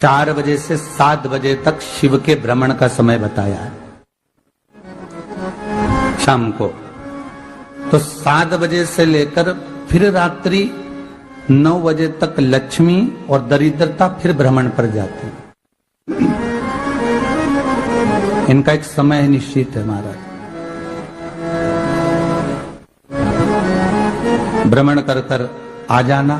4 बजे से 7 बजे तक शिव के भ्रमण का समय बताया है शाम को। तो 7 बजे से लेकर फिर रात्रि 9 बजे तक लक्ष्मी और दरिद्रता फिर भ्रमण पर जाती है। इनका एक समय निश्चित है महाराज। भ्रमण कर कर आ जाना।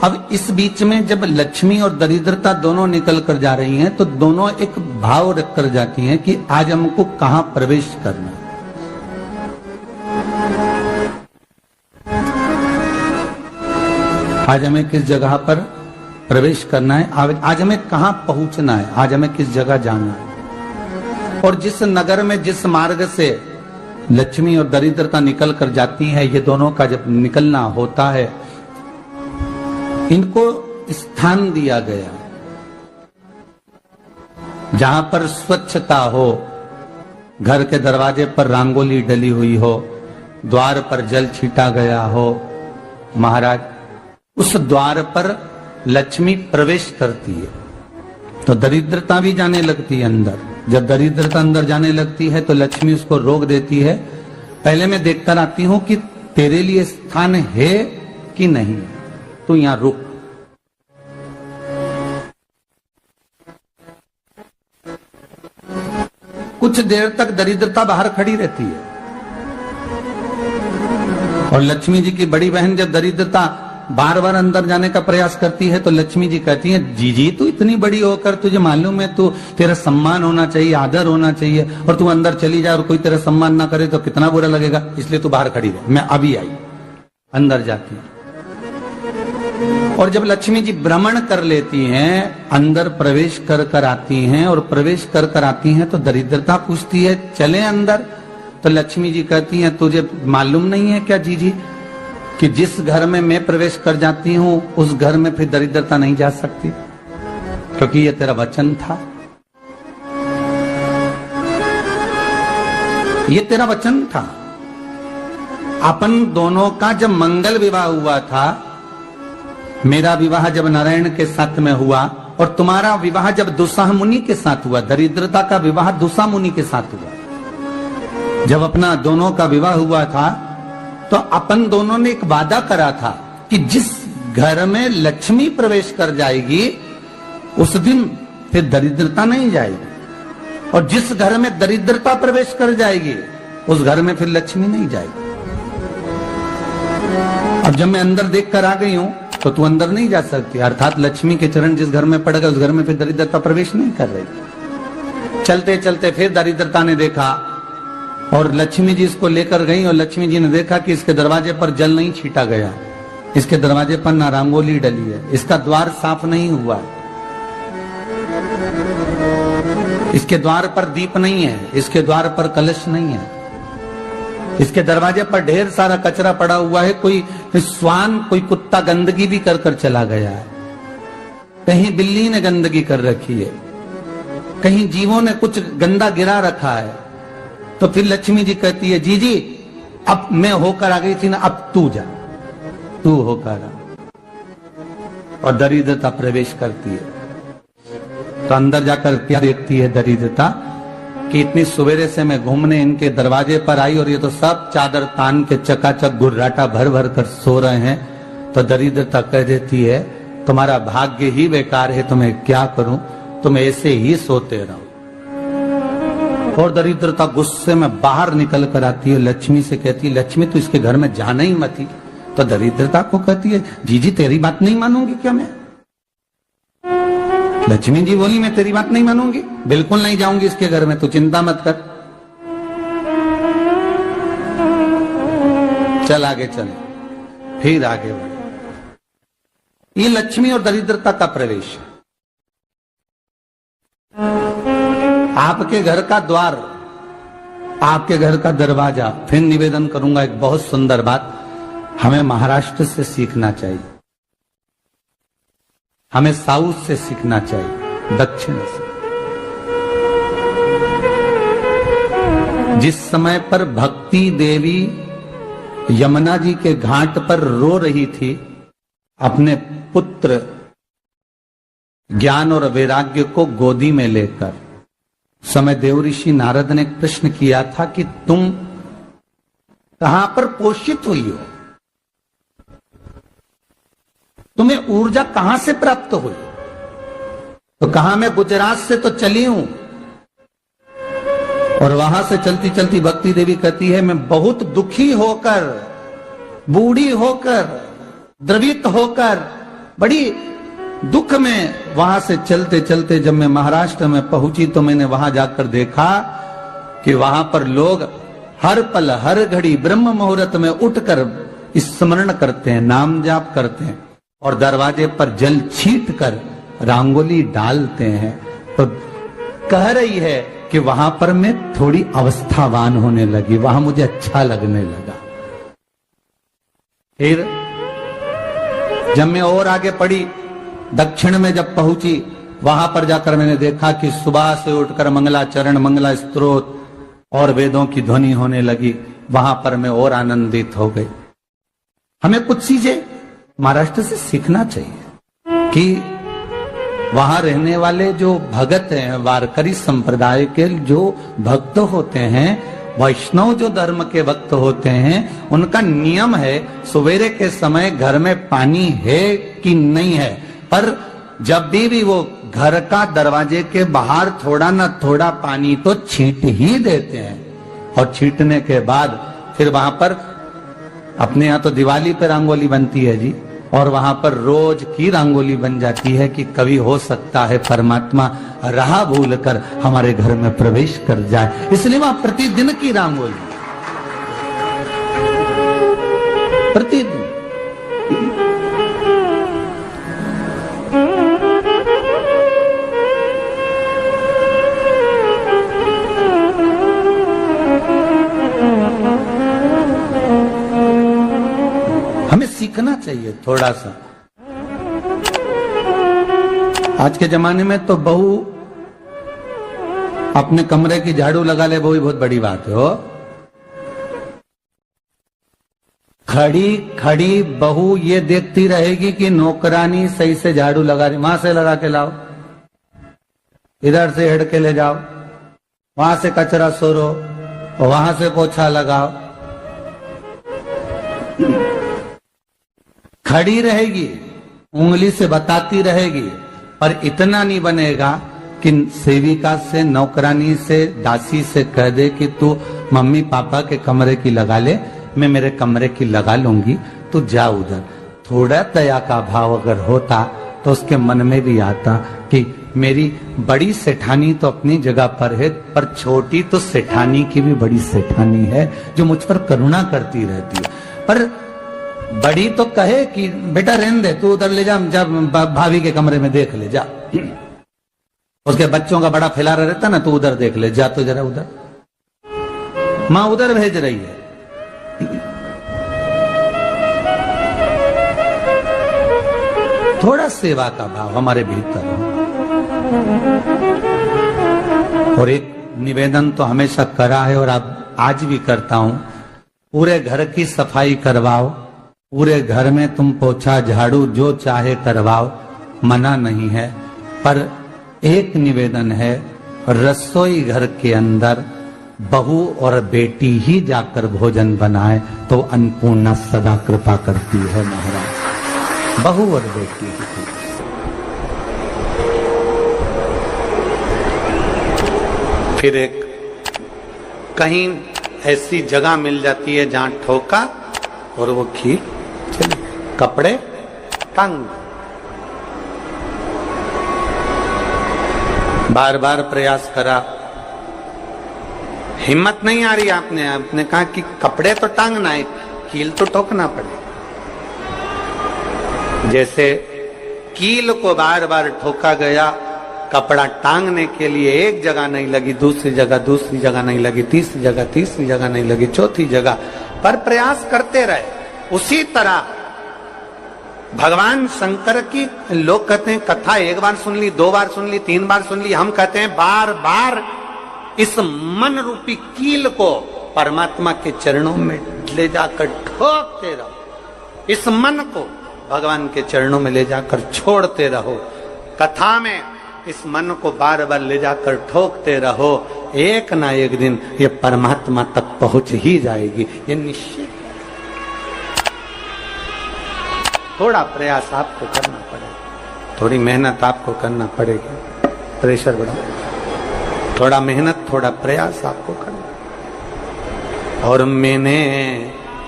अब इस बीच में जब लक्ष्मी और दरिद्रता दोनों निकल कर जा रही हैं तो दोनों एक भाव रख कर जाती हैं कि आज हमको कहां प्रवेश करना है। आज हमें किस जगह पर प्रवेश करना है, आज हमें कहां पहुंचना है, आज हमें किस जगह जाना है। और जिस नगर में जिस मार्ग से लक्ष्मी और दरिद्रता निकल कर जाती है, ये दोनों का जब निकलना होता है, इनको स्थान दिया गया जहां पर स्वच्छता हो, घर के दरवाजे पर रंगोली डली हुई हो, द्वार पर जल छीटा गया हो। महाराज उस द्वार पर लक्ष्मी प्रवेश करती है तो दरिद्रता भी जाने लगती है अंदर। जब दरिद्रता अंदर जाने लगती है तो लक्ष्मी उसको रोक देती है। पहले मैं देखकर आती हूं कि तेरे लिए स्थान है कि नहीं, तू यहां रुक। कुछ देर तक दरिद्रता बाहर खड़ी रहती है और लक्ष्मी जी की बड़ी बहन जब दरिद्रता बार बार अंदर जाने का प्रयास करती है तो लक्ष्मी जी कहती हैं, जीजी तू इतनी बड़ी होकर तुझे मालूम है तू तेरा सम्मान होना चाहिए, आदर होना चाहिए, और तू अंदर चली जाए और कोई तेरा सम्मान ना करे तो कितना बुरा लगेगा, इसलिए तू बाहर खड़ी रहे। मैं अभी आई। अंदर जाती है और जब लक्ष्मी जी भ्रमण कर लेती हैं, अंदर प्रवेश कर कर आती हैं और प्रवेश कर कर आती हैं तो दरिद्रता पूछती है चले अंदर। तो लक्ष्मी जी कहती हैं, तुझे मालूम नहीं है क्या जीजी कि जिस घर में मैं प्रवेश कर जाती हूं उस घर में फिर दरिद्रता नहीं जा सकती, क्योंकि ये तेरा वचन था, ये तेरा वचन था। अपन दोनों का जब मंगल विवाह हुआ था, मेरा विवाह जब नारायण के साथ में हुआ और तुम्हारा विवाह जब दुस्साह मुनि के साथ हुआ, दरिद्रता का विवाह दुस्साह मुनि के साथ हुआ। जब अपना दोनों का विवाह हुआ था तो अपन दोनों ने एक वादा करा था कि जिस घर में लक्ष्मी प्रवेश कर जाएगी उस दिन फिर दरिद्रता नहीं जाएगी, और जिस घर में दरिद्रता प्रवेश कर जाएगी उस घर में फिर लक्ष्मी नहीं जाएगी। अब जब मैं अंदर देख कर आ गई हूं तो तू अंदर नहीं जा सकती, अर्थात लक्ष्मी के चरण जिस घर में पड़ गए उस घर में फिर दरिद्रता प्रवेश नहीं कर रही। चलते चलते फिर दरिद्रता ने देखा और लक्ष्मी जी इसको लेकर गई और लक्ष्मी जी ने देखा कि इसके दरवाजे पर जल नहीं छीटा गया, इसके दरवाजे पर ना रंगोली डली है, इसका द्वार साफ नहीं हुआ, इसके द्वार पर दीप नहीं है, इसके द्वार पर कलश नहीं है, इसके दरवाजे पर ढेर सारा कचरा पड़ा हुआ है, कोई श्वान कोई कुत्ता गंदगी भी कर कर चला गया है, कहीं बिल्ली ने गंदगी कर रखी है, कहीं जीवों ने कुछ गंदा गिरा रखा है। तो फिर लक्ष्मी जी कहती है, जी जी अब मैं होकर आ गई थी ना, अब तू जा, तू होकर आ। और दरिद्रता प्रवेश करती है तो अंदर जाकर क्या देखती है दरिद्रता कि इतनी सवेरे से मैं घूमने इनके दरवाजे पर आई और ये तो सब चादर तान के चकाचक गुर्राटा भर भर कर सो रहे हैं। तो दरिद्रता कह देती है, तुम्हारा भाग्य ही बेकार है, तुम्हें क्या करूं, तुम ऐसे ही सोते रहो। और दरिद्रता गुस्से में बाहर निकल कर आती है, लक्ष्मी से कहती है, लक्ष्मी तू इसके घर में जाना ही मत ही। तो दरिद्रता को कहती है, जीजी तेरी बात नहीं मानूंगी क्या मैं? लक्ष्मी जी बोली, मैं तेरी बात नहीं मानूंगी, बिल्कुल नहीं जाऊंगी इसके घर में, तू चिंता मत कर, चल आगे चले। फिर आगे बढ़े। ये लक्ष्मी और दरिद्रता का प्रवेश है। आपके घर का द्वार, आपके घर का दरवाजा। फिर निवेदन करूंगा एक बहुत सुंदर बात, हमें महाराष्ट्र से सीखना चाहिए, हमें साउथ से सीखना चाहिए, दक्षिण से। जिस समय पर भक्ति देवी यमुना जी के घाट पर रो रही थी अपने पुत्र ज्ञान और वैराग्य को गोदी में लेकर समय देव ऋषि नारद ने प्रश्न किया था कि तुम कहां पर पोषित हुई हो, तुम्हें ऊर्जा कहां से प्राप्त हुई? तो कहा मैं गुजरात से तो चली हूं। और वहां से चलती चलती भक्ति देवी कहती है मैं बहुत दुखी होकर, बूढ़ी होकर, द्रवित होकर, बड़ी दुख में वहां से चलते चलते जब मैं महाराष्ट्र में पहुंची तो मैंने वहां जाकर देखा कि वहां पर लोग हर पल हर घड़ी ब्रह्म मुहूर्त में उठकर स्मरण करते हैं, नाम जाप करते हैं और दरवाजे पर जल छीट कर रंगोली डालते हैं। तो कह रही है कि वहां पर मैं थोड़ी अवस्थावान होने लगी, वहां मुझे अच्छा लगने लगा। फिर जब मैं और आगे पड़ी, दक्षिण में जब पहुंची, वहां पर जाकर मैंने देखा कि सुबह से उठकर मंगलाचरण, मंगला स्तोत्र और वेदों की ध्वनि होने लगी। वहां पर मैं और आनंदित हो गई। हमें कुछ चीजें महाराष्ट्र से सीखना चाहिए कि वहां रहने वाले जो भगत हैं, वारकरी संप्रदाय के जो भक्त होते हैं, वैष्णव जो धर्म के भक्त होते हैं, उनका नियम है सवेरे के समय घर में पानी है कि नहीं है, पर जब भी वो घर का दरवाजे के बाहर थोड़ा ना थोड़ा पानी तो छींट ही देते हैं। और छींटने के बाद फिर वहां पर अपने यहाँ तो दिवाली पे रंगोली बनती है जी, और वहां पर रोज की रंगोली बन जाती है कि कभी हो सकता है परमात्मा राह भूल कर हमारे घर में प्रवेश कर जाए, इसलिए वहां प्रतिदिन की रंगोली, प्रतिदिन। हमें सीखना चाहिए थोड़ा सा। आज के जमाने में तो बहू अपने कमरे की झाड़ू लगा ले, वो भी बहुत बड़ी बात है। हो खड़ी खड़ी बहू ये देखती रहेगी कि नौकरानी सही से झाड़ू लगा रही, वहां से लगा के लाओ, इधर से हेड के ले जाओ, वहां से कचरा सोरो, वहां से पोछा लगाओ। खड़ी रहेगी, उंगली से बताती रहेगी, पर इतना नहीं बनेगा कि सेविका से, नौकरानी से, दासी से कह दे कि तू मम्मी पापा के कमरे की लगा ले, मैं मेरे कमरे की लगा लूंगी, तू जा उधर। थोड़ा दया का भाव अगर होता तो उसके मन में भी आता कि मेरी बड़ी सेठानी तो अपनी जगह पर है, पर छोटी तो सेठानी की भी बड़ी सेठानी है जो मुझ पर करुणा करती रहती है। पर बड़ी तो कहे कि बेटा रहने दे, तू उधर ले जा, जब भाभी के कमरे में देख ले जा, उसके बच्चों का बड़ा फैलारा रहता ना, तू उधर देख ले जा, तो जरा उधर, मां उधर भेज रही है। थोड़ा सेवा का भाव हमारे भीतर हो। और एक निवेदन तो हमेशा करा है और अब आज भी करता हूं, पूरे घर की सफाई करवाओ, पूरे घर में तुम पोछा झाड़ू जो चाहे करवाओ, मना नहीं है। पर एक निवेदन है, रसोई घर के अंदर बहू और बेटी ही जाकर भोजन बनाए तो अन्नपूर्णा सदा कृपा करती है महाराज। बहू और बेटी ही। फिर एक कहीं ऐसी जगह मिल जाती है जहां ठोका और वो खीर चली, कपड़े तंग, बार बार प्रयास करा, हिम्मत नहीं आ रही। आपने कहा कि कपड़े तो टांगना है, कील तो ठोकना पड़े। जैसे कील को बार बार ठोका गया, कपड़ा टांगने के लिए एक जगह नहीं लगी, दूसरी जगह नहीं लगी, तीसरी जगह नहीं लगी, चौथी जगह पर प्रयास करते रहे। उसी तरह भगवान शंकर की, लोग कहते हैं कथा एक बार सुन ली, 2 बार सुन ली, 3 बार सुन ली, हम कहते हैं बार बार इस मन रूपी कील को परमात्मा के चरणों में ले जाकर ठोकते रहो, इस मन को भगवान के चरणों में ले जाकर छोड़ते रहो, कथा में इस मन को बार बार ले जाकर ठोकते रहो, एक ना एक दिन ये परमात्मा तक पहुंच ही जाएगी, ये निश्चित। थोड़ा प्रयास आपको करना पड़ेगा, थोड़ी मेहनत आपको करना पड़ेगी, प्रेशर बढ़ा, थोड़ा मेहनत थोड़ा प्रयास आपको करना। और मैंने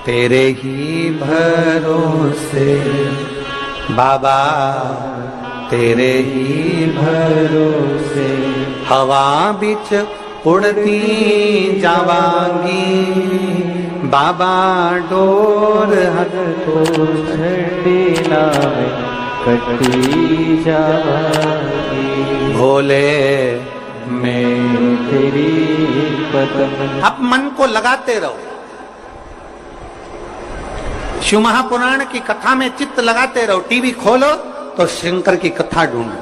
तेरे ही भरोसे बाबा, तेरे ही भरोसे हवा बिच उड़ती जावांगी बाबा, डोर हर तो छड़ी ना कटी जावांगी भोले मैं तेरी पदम। अब मन को लगाते रहो, शिव महापुराण की कथा में चित्त लगाते रहो। टीवी खोलो तो शंकर की कथा ढूंढो,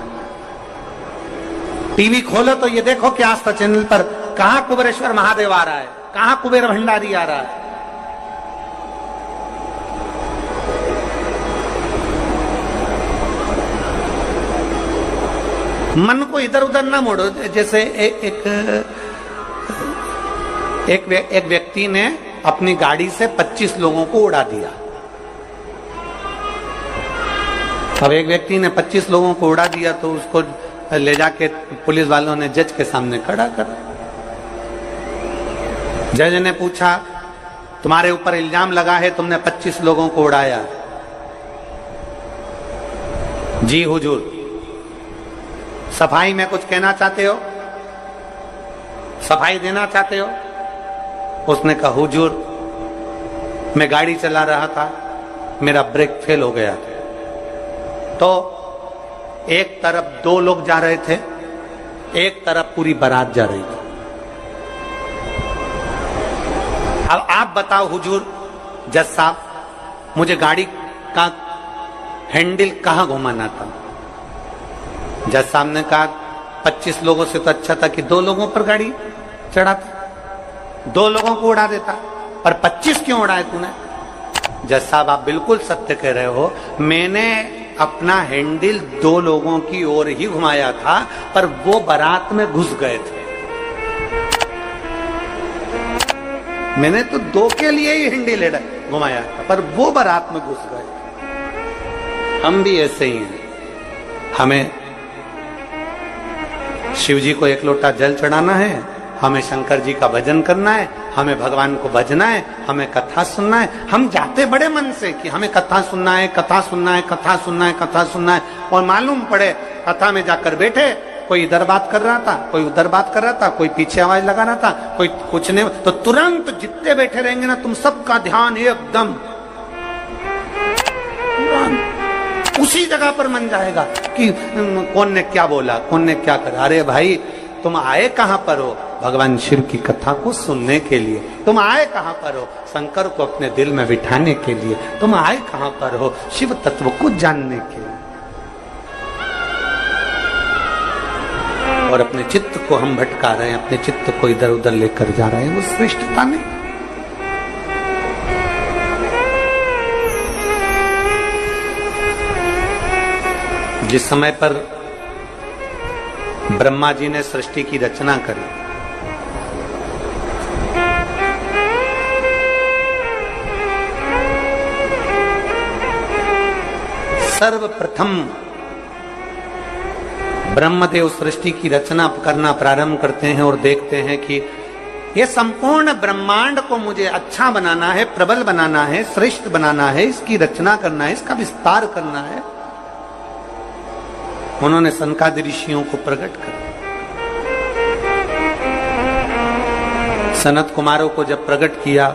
टीवी खोलो तो ये देखो कि आस्था चैनल पर कहां कुबेरेश्वर महादेव आ रहा है, कहां कुबेर भंडारी आ रहा है। मन को इधर उधर ना मोड़ो। जैसे एक व्यक्ति ने अपनी गाड़ी से 25 लोगों को उड़ा दिया। अब एक व्यक्ति ने 25 लोगों को उड़ा दिया तो उसको ले जाके पुलिस वालों ने जज के सामने खड़ा कर। जज ने पूछा, तुम्हारे ऊपर इल्जाम लगा है तुमने 25 लोगों को उड़ाया। जी हुजूर। सफाई में कुछ कहना चाहते हो, सफाई देना चाहते हो? उसने कहा, हुजूर मैं गाड़ी चला रहा था, मेरा ब्रेक फेल हो गया, तो एक तरफ 2 लोग जा रहे थे, एक तरफ पूरी बारात जा रही थी। अब आप बताओ हुजूर, जज साहब मुझे गाड़ी का हैंडल कहां घुमाना था? जज साहब ने कहा 25 लोगों से तो अच्छा था कि 2 लोगों पर गाड़ी चढ़ाता, 2 लोगों को उड़ा देता, पर 25 क्यों उड़ाए तूने? जज साहब आप बिल्कुल सत्य कह रहे हो, मैंने अपना हैंडल 2 लोगों की ओर ही घुमाया था, पर वो बारात में घुस गए थे। मैंने तो 2 के लिए ही हैंडल घुमाया था, पर वो बारात में घुस गए। हम भी ऐसे ही हैं, हमें शिव जी को 1 लोटा जल चढ़ाना है, हमें शंकर जी का भजन करना है, हमें भगवान को भजना है, हमें कथा सुनना है। हम जाते बड़े मन से कि हमें कथा सुनना है, कथा सुनना है, कथा सुनना है, कथा सुनना है, और मालूम पड़े कथा में जाकर बैठे, कोई इधर बात कर रहा था, कोई उधर बात कर रहा था, कोई पीछे आवाज लगा रहा था, कोई कुछ नहीं, तो तुरंत जितने बैठे रहेंगे ना, तुम सबका ध्यान एकदम उसी जगह पर मन जाएगा कि कौन ने क्या बोला, कौन ने क्या करा। अरे भाई तुम आए कहां पर हो? भगवान शिव की कथा को सुनने के लिए। तुम आए कहां पर हो? शंकर को अपने दिल में बिठाने के लिए। तुम आए कहां पर हो? शिव तत्व को जानने के लिए। और अपने चित्त को हम भटका रहे हैं, अपने चित्त को इधर उधर लेकर जा रहे हैं, वो श्रेष्ठता नहीं। जिस समय पर ब्रह्मा जी ने सृष्टि की रचना करी, सर्वप्रथम ब्रह्मदेव सृष्टि की रचना करना प्रारंभ करते हैं और देखते हैं कि यह संपूर्ण ब्रह्मांड को मुझे अच्छा बनाना है, प्रबल बनाना है, श्रेष्ठ बनाना है, इसकी रचना करना है, इसका विस्तार करना है। उन्होंने सनकादि ऋषियों को प्रकट कर, सनत कुमारों को जब प्रकट किया,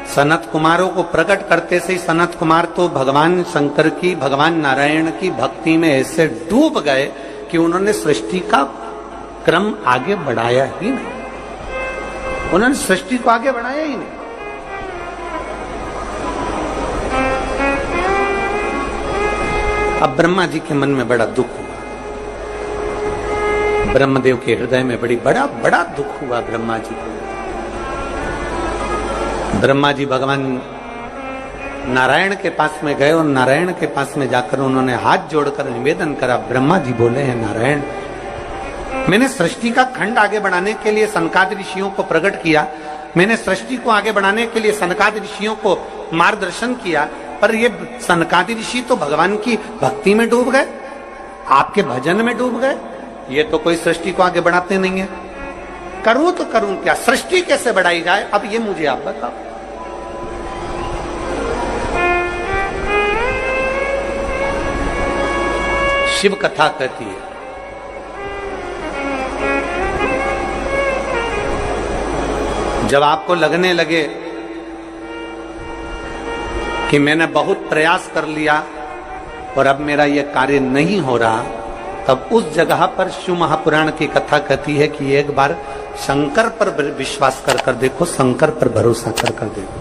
सनत कुमारों को प्रकट करते से ही सनत कुमार तो भगवान शंकर की, भगवान नारायण की भक्ति में ऐसे डूब गए कि उन्होंने सृष्टि का क्रम आगे बढ़ाया ही नहीं। उन्होंने सृष्टि को आगे बढ़ाया ही नहीं। अब ब्रह्मा जी के मन में बड़ा दुख हुआ, ब्रह्मदेव के हृदय में बड़ा दुख हुआ ब्रह्मा जी को। ब्रह्मा जी भगवान नारायण के पास में गए और नारायण के पास में जाकर उन्होंने हाथ जोड़कर निवेदन करा। ब्रह्मा जी बोले हैं, नारायण, मैंने सृष्टि का खंड आगे बढ़ाने के लिए सनकादि ऋषियों को प्रकट किया, मैंने सृष्टि को आगे बढ़ाने के लिए सनकादि ऋषियों को मार्गदर्शन किया, पर ये सनकादि ऋषि तो भगवान की भक्ति में डूब गए, आपके भजन में डूब गए, ये तो कोई सृष्टि को आगे बढ़ाते नहीं है। करूं तो करूं क्या, सृष्टि कैसे बढ़ाई जाए, अब ये मुझे आप बताओ। शिव कथा कहती है, जब आपको लगने लगे कि मैंने बहुत प्रयास कर लिया और अब मेरा यह कार्य नहीं हो रहा, तब उस जगह पर शिव महापुराण की कथा कहती है कि एक बार शंकर पर विश्वास कर देखो, शंकर पर भरोसा कर देखो।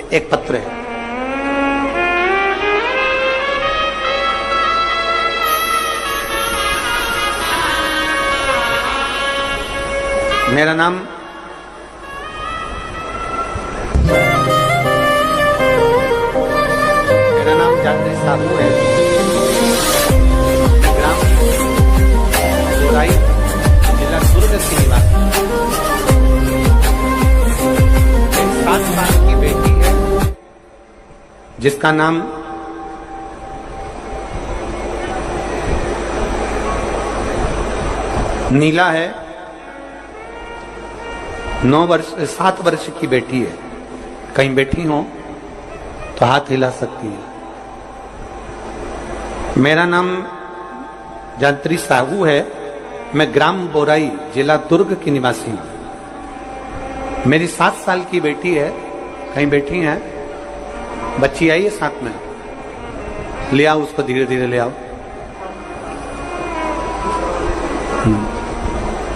एक पत्र है, मेरा नाम जात्री साहू है, ग्राम बुराई जिला दुर्ग की निवासी। 7 साल की बेटी है जिसका नाम नीला है। 7 वर्ष की बेटी है। कहीं बैठी हो तो हाथ हिला सकती है। मेरा नाम जात्री साहू है, मैं ग्राम बोराई जिला दुर्ग की निवासी हूं। मेरी 7 साल की बेटी है, कहीं बैठी है, बच्ची आई है साथ में, ले आओ उसको, धीरे धीरे ले आओ,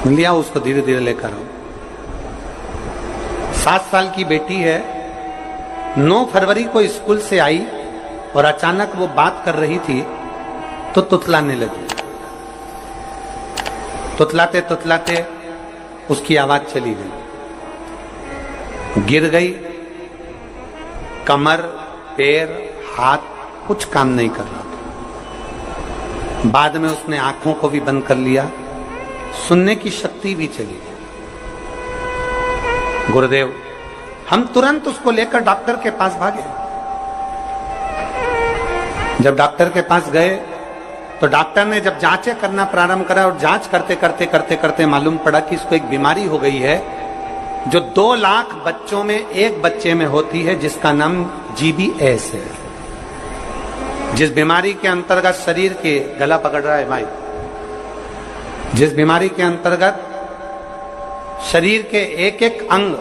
ले आओ उसको, धीरे धीरे लेकर आओ। 7 साल की बेटी है, 9 फरवरी को स्कूल से आई और अचानक वो बात कर रही थी तो तुतलाने लगी। तुतलाते तुतलाते उसकी आवाज चली गई, गिर गई, कमर, पैर, हाथ कुछ काम नहीं कर रहा था। बाद में उसने आंखों को भी बंद कर लिया, सुनने की शक्ति भी चली गई। गुरुदेव, हम तुरंत उसको लेकर डॉक्टर के पास भागे। जब डॉक्टर के पास गए तो डॉक्टर ने जब जांचें करना प्रारंभ करा और जांच करते करते करते करते मालूम पड़ा कि इसको एक बीमारी हो गई है जो 2 लाख बच्चों में एक बच्चे में होती है, जिसका नाम GBS है। जिस बीमारी के अंतर्गत शरीर के, गला पकड़ रहा है भाई, जिस बीमारी के अंतर्गत शरीर के एक एक अंग